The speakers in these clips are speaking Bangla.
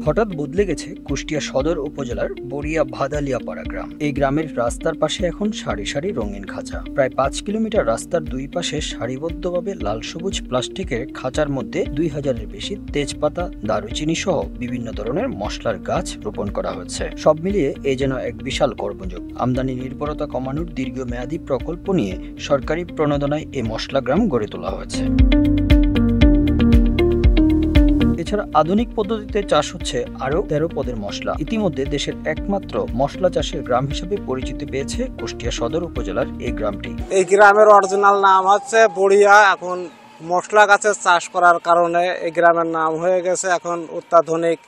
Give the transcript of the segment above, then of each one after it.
হঠাৎ বদলে গেছে কুষ্টিয়া সদর উপজেলার বড়িয়া ভাদালিয়াপাড়া গ্রাম। এই গ্রামের রাস্তার পাশে এখন সারি সারি রঙিন খাঁচা। প্রায় ৫ কিলোমিটার রাস্তার দুই পাশে সারিবদ্ধভাবে লাল সবুজ প্লাস্টিকের খাঁচার মধ্যে ২,০০০-এর বেশি তেজপাতা, দারুচিনি সহ বিভিন্ন ধরনের মশলার গাছ রোপণ করা হয়েছে। সব মিলিয়ে এ যেন এক বিশাল কর্মযোগ। আমদানি নির্ভরতা কমানোর দীর্ঘমেয়াদী প্রকল্প নিয়ে সরকারি প্রণোদনায় এই মশলা গ্রাম গড়ে তোলা হয়েছে। এছাড়া আধুনিক পদ্ধতিতে চাষ হচ্ছে আরও ১৩ পদের মশলা। ইতিমধ্যে দেশের একমাত্র মশলা চাষের গ্রাম হিসেবে পরিচিতি পেয়েছে কুষ্টিয়া সদর উপজেলার এই গ্রামটি। এই গ্রামের অরিজিনাল নাম হচ্ছে বড়িয়া। এখন মশলা গাছের চাষ করার কারণে এই গ্রামের নাম হয়ে গেছে এখন অত্যাধুনিক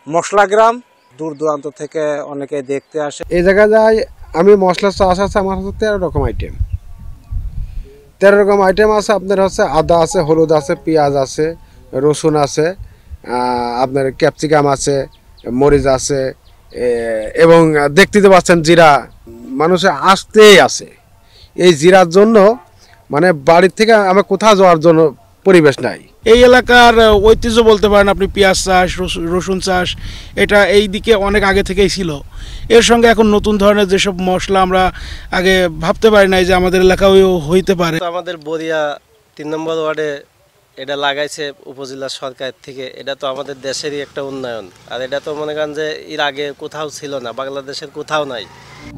মশলা গ্রাম। দূর দূরান্ত থেকে অনেকে দেখতে আসে। এই জায়গায় যাই আমি মশলা চাষ আছে আমার হচ্ছে ১৩ রকম আইটেম। ১৩ রকম আইটেম আছে। আপনার হচ্ছে আদা আছে, হলুদ আছে, পেঁয়াজ আছে, রসুন আছে, আপনার ক্যাপসিকাম আছে, মরিচ আছে, এবং দেখতে তো পাচ্ছেন জিরা। মানুষের আসতেই আছে এই জিরার জন্য, মানে বাড়ির থেকে আমার কোথাও যাওয়ার জন্য পরিবেশ নাই। এই এলাকার ঐতিহ্য বলতে পারেন আপনি। পেঁয়াজ চাষ, রসুন চাষ, এটা এই দিকে অনেক আগে থেকেই ছিল। এর সঙ্গে এখন নতুন ধরনের যেসব মশলা আমরা আগে ভাবতে পারি নাই যে আমাদের এলাকায়ও হইতে পারে। আমাদের বড়িয়া ৩ নম্বর ওয়ার্ডে এটা লাগাইছে উপজেলা সরকার থেকে। এটা তো আমাদের দেশেরই একটা উন্নয়ন, আর এটা তো মনে করেন যে এর আগে কোথাও ছিল না, বাংলাদেশের কোথাও নাই।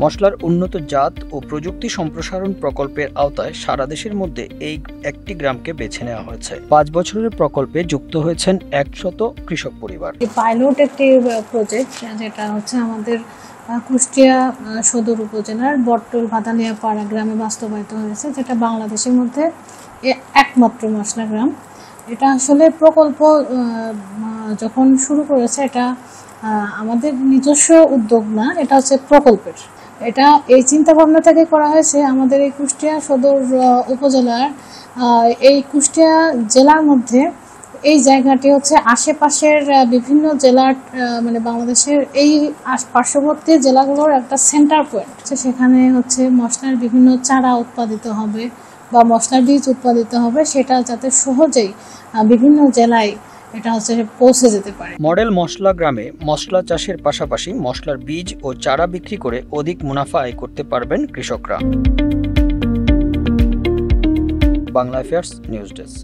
মশলার উন্নত জাত ও প্রযুক্তি সম্প্রসারণ প্রকল্পের আওতায় সারা দেশের মধ্যে এই একটি গ্রামকে বেছে নেওয়া হয়েছে। ৫ বছরের প্রকল্পে যুক্ত হয়েছেন ১০০ কৃষক পরিবার। পাইলট একটি প্রজেক্ট যেটা হচ্ছে আমাদের কুষ্টিয়া সদর উপজেলার বটতল ভাদালিয়াপাড়া গ্রামে বাস্তবায়িত হয়েছে, যেটা বাংলাদেশের মধ্যে একমাত্র মশলা গ্রাম। এটা আসলে প্রকল্প যখন শুরু করেছে, এটা আমাদের নিজস্ব উদ্যোগ না, এটা হচ্ছে প্রকল্পের। এটা এই চিন্তা ভাবনা থেকে করা হয়েছে আমাদের এই কুষ্টিয়া সদর উপজেলার এই কুষ্টিয়া জেলার মধ্যে এই জায়গাটি হচ্ছে আশেপাশের বিভিন্ন জেলার, মানে বাংলাদেশের এই পার্শ্ববর্তী জেলাগুলোর একটা সেন্টার পয়েন্ট। সেখানে হচ্ছে মশলার বিভিন্ন চারা উৎপাদিত হবে বা মশলার বীজ উৎপাদিত হবে, সেটা যাতে সহজেই বিভিন্ন জেলায় এটা হচ্ছে পৌঁছে যেতে পারে। মডেল মশলা গ্রামে মশলা চাষের পাশাপাশি মশলার বীজ ও চারা বিক্রি করে অধিক মুনাফা আয় করতে পারবেন কৃষকরা। Bangla affairs news desk.